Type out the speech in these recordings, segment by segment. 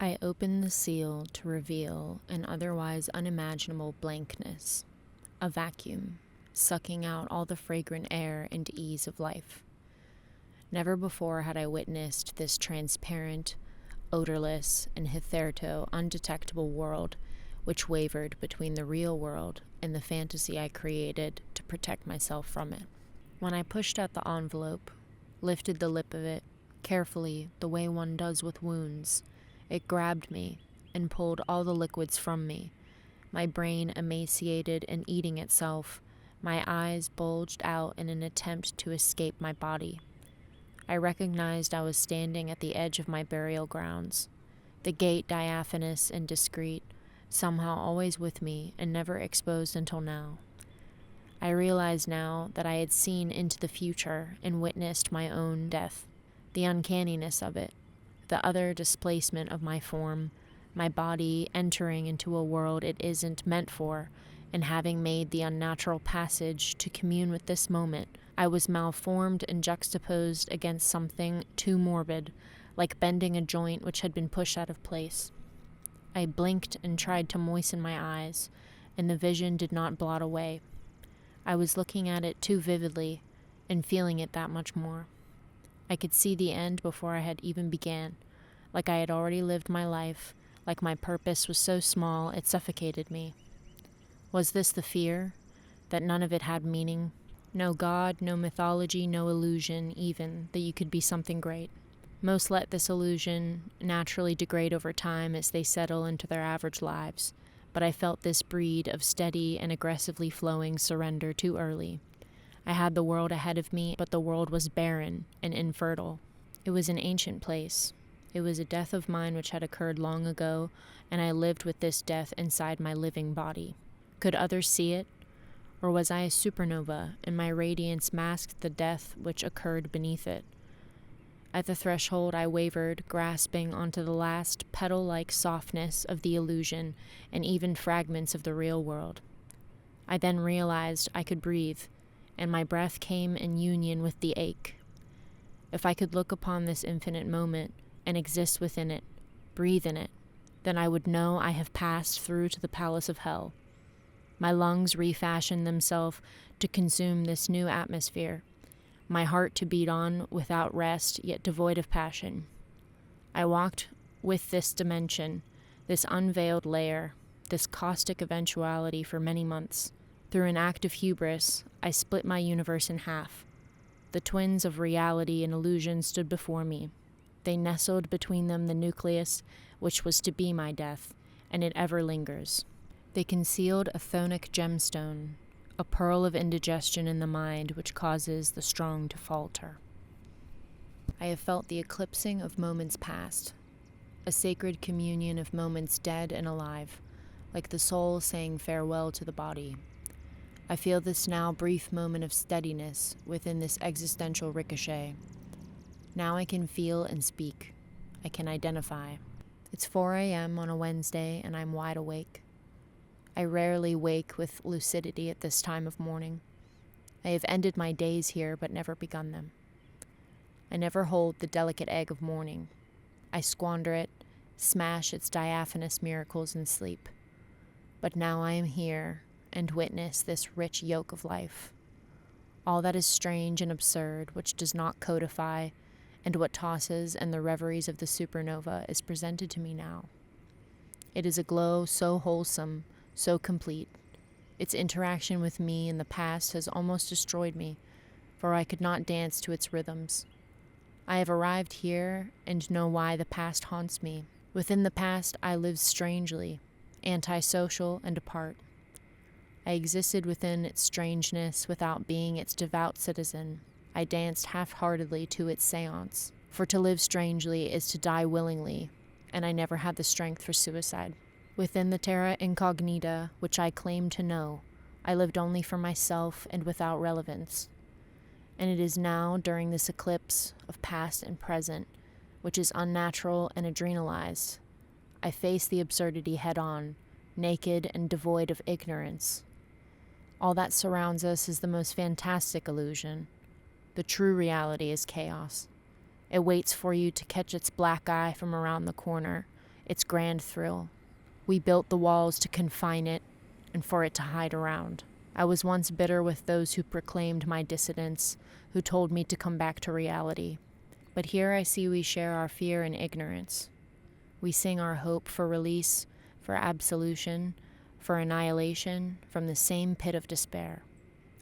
I opened the seal to reveal an otherwise unimaginable blankness, a vacuum, sucking out all the fragrant air and ease of life. Never before had I witnessed this transparent, odorless, and hitherto undetectable world which wavered between the real world and the fantasy I created to protect myself from it. When I pushed out the envelope, lifted the lip of it, carefully, the way one does with wounds, it grabbed me and pulled all the liquids from me, my brain emaciated and eating itself, my eyes bulged out in an attempt to escape my body. I recognized I was standing at the edge of my burial grounds, the gate diaphanous and discreet, somehow always with me and never exposed until now. I realized now that I had seen into the future and witnessed my own death, the uncanniness of it, the utter displacement of my form, my body entering into a world it isn't meant for, and having made the unnatural passage to commune with this moment, I was malformed and juxtaposed against something too morbid, like bending a joint which had been pushed out of place. I blinked and tried to moisten my eyes, and the vision did not blot away. I was looking at it too vividly, and feeling it that much more. I could see the end before I had even began, like I had already lived my life, like my purpose was so small it suffocated me. Was this the fear, that none of it had meaning? No God, no mythology, no illusion, even, that you could be something great. Most let this illusion naturally degrade over time as they settle into their average lives, but I felt this breed of steady and aggressively flowing surrender too early. I had the world ahead of me, but the world was barren and infertile. It was an ancient place. It was a death of mine which had occurred long ago, and I lived with this death inside my living body. Could others see it? Or was I a supernova, and my radiance masked the death which occurred beneath it? At the threshold I wavered, grasping onto the last petal-like softness of the illusion and even fragments of the real world. I then realized I could breathe, and my breath came in union with the ache. If I could look upon this infinite moment and exist within it, breathe in it, then I would know I have passed through to the palace of hell. My lungs refashioned themselves to consume this new atmosphere, my heart to beat on without rest, yet devoid of passion. I walked with this dimension, this unveiled layer, this caustic eventuality for many months. Through an act of hubris, I split my universe in half. The twins of reality and illusion stood before me. They nestled between them the nucleus which was to be my death, and it ever lingers. They concealed a chthonic gemstone, a pearl of indigestion in the mind which causes the strong to falter. I have felt the eclipsing of moments past, a sacred communion of moments dead and alive, like the soul saying farewell to the body. I feel this now brief moment of steadiness within this existential ricochet. Now I can feel and speak. I can identify. It's 4 a.m. on a Wednesday and I'm wide awake. I rarely wake with lucidity at this time of morning. I have ended my days here but never begun them. I never hold the delicate egg of morning. I squander it, smash its diaphanous miracles in sleep. But now I am here and witness this rich yoke of life. All that is strange and absurd, which does not codify, and what tosses and the reveries of the supernova is presented to me now. It is a glow so wholesome, so complete. Its interaction with me in the past has almost destroyed me, for I could not dance to its rhythms. I have arrived here and know why the past haunts me. Within the past I lived strangely, antisocial and apart. I existed within its strangeness without being its devout citizen. I danced half-heartedly to its seance, for to live strangely is to die willingly, and I never had the strength for suicide. Within the terra incognita, which I claimed to know, I lived only for myself and without relevance. And it is now, during this eclipse of past and present, which is unnatural and adrenalized, I face the absurdity head-on, naked and devoid of ignorance. All that surrounds us is the most fantastic illusion. The true reality is chaos. It waits for you to catch its black eye from around the corner. its grand thrill. We built the walls to confine it and for it to hide around. I was once bitter with those who proclaimed my dissidence, who told me to come back to reality. But here I see we share our fear and ignorance. We sing our hope for release, for absolution, for annihilation from the same pit of despair.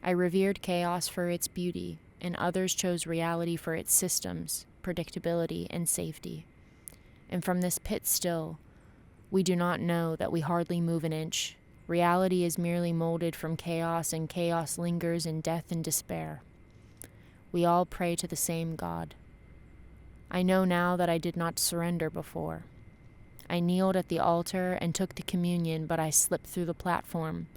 I revered chaos for its beauty, and others chose reality for its systems, predictability, and safety. And from this pit still, we do not know that we hardly move an inch. Reality is merely molded from chaos, and chaos lingers in death and despair. We all pray to the same God. I know now that I did not surrender before. I kneeled at the altar and took the communion, but I slipped through the platform.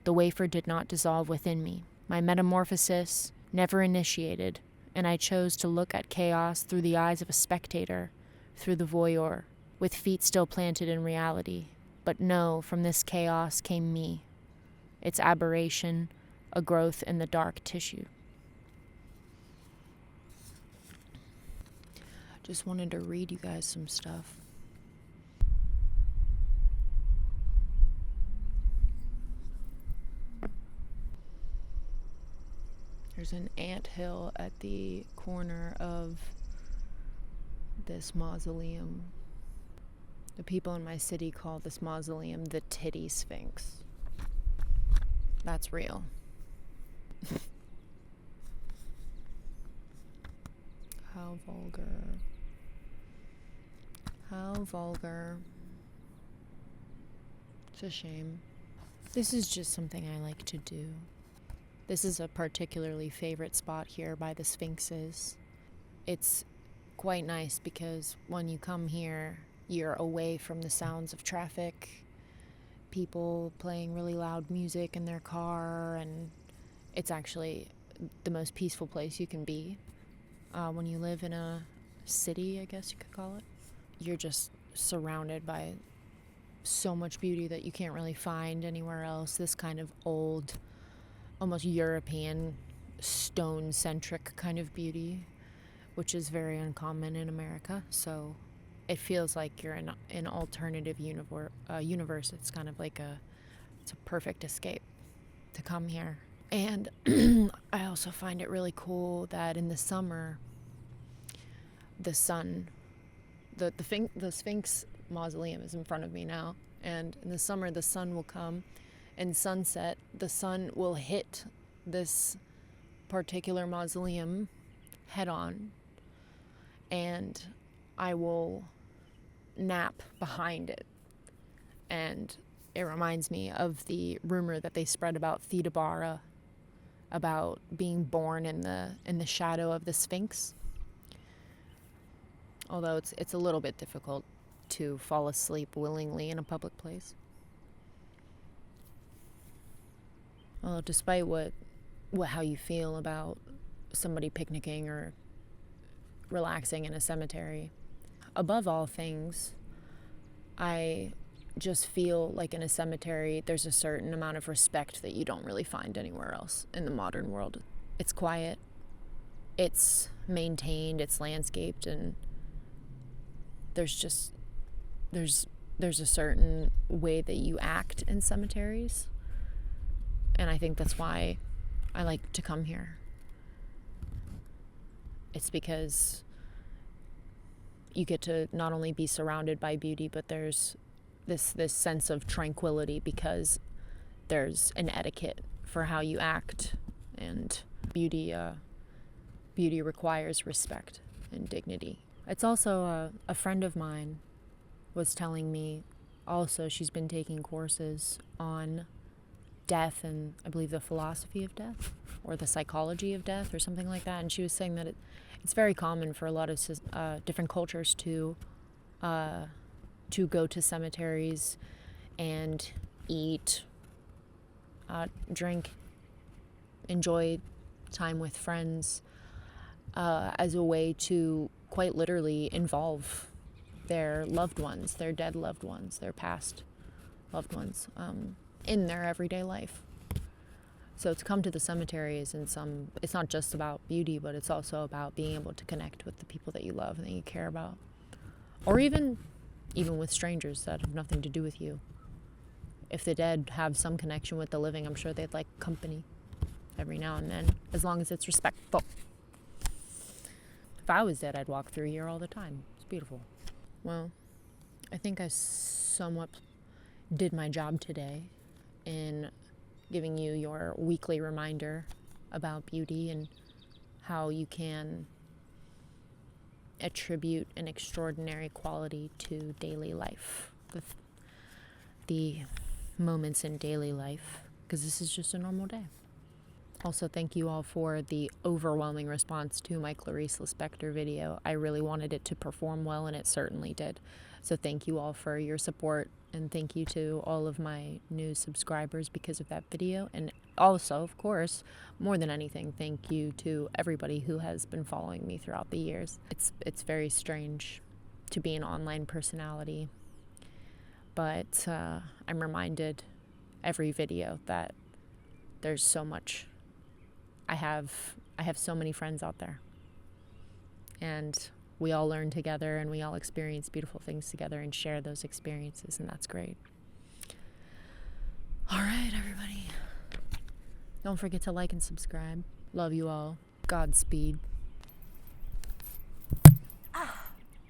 The wafer did not dissolve within me. My metamorphosis never initiated, and I chose to look at chaos through the eyes of a spectator, through the voyeur, with feet still planted in reality. But no, from this chaos came me, its aberration, a growth in the dark tissue. Just wanted to read you guys some stuff. There's an anthill at the corner of this mausoleum. The people in my city call this mausoleum the Titty Sphinx. That's real. How vulgar. How vulgar. It's a shame. This is just something I like to do. This is a particularly favorite spot here by the Sphinxes. It's quite nice because when you come here, you're away from the sounds of traffic, people playing really loud music in their car, and it's actually the most peaceful place you can be. When you live in a city, I guess you could call it, you're just surrounded by so much beauty that you can't really find anywhere else. This kind of old, almost European, stone-centric kind of beauty, which is very uncommon in America. So it feels like you're in an alternative universe. It's kind of like it's a perfect escape to come here. And I also find it really cool that in the summer, the sun, the Sphinx mausoleum is in front of me now, and in the summer the sun will come, and sunset, the sun will hit this particular mausoleum head on, and I will nap behind it. And it reminds me of the rumor that they spread about Theda Bara, about being born in the shadow of the Sphinx. Although it's a little bit difficult to fall asleep willingly in a public place. Well, despite how you feel about somebody picnicking or relaxing in a cemetery, above all things, I just feel like in a cemetery there's a certain amount of respect that you don't really find anywhere else in the modern world. It's quiet, it's maintained, it's landscaped, and there's a certain way that you act in cemeteries, and I think that's why I like to come here. It's because you get to not only be surrounded by beauty, but there's this sense of tranquility because there's an etiquette for how you act, and beauty requires respect and dignity. It's also a friend of mine was telling me also she's been taking courses on death and I believe the philosophy of death or the psychology of death or something like that, and she was saying that it's very common for a lot of different cultures to go to cemeteries and eat, drink, enjoy time with friends as a way to quite literally involve their loved ones, their dead loved ones, their past loved ones in their everyday life. So to come to the cemetery it's not just about beauty, but it's also about being able to connect with the people that you love and that you care about. Or even even with strangers that have nothing to do with you. If the dead have some connection with the living, I'm sure they'd like company every now and then, as long as it's respectful. If I was dead, I'd walk through here all the time. It's beautiful. Well, I think I somewhat did my job today in giving you your weekly reminder about beauty and how you can attribute an extraordinary quality to daily life, the moments in daily life, because this is just a normal day. Also, thank you all for the overwhelming response to my Clarice Lispector video. I really wanted it to perform well, and it certainly did. So thank you all for your support, and thank you to all of my new subscribers because of that video. And also, of course, more than anything, thank you to everybody who has been following me throughout the years. It's very strange to be an online personality, but I'm reminded every video that there's so much. I have so many friends out there, and we all learn together, and we all experience beautiful things together and share those experiences, and that's great. All right, everybody. Don't forget to like and subscribe. Love you all. Godspeed.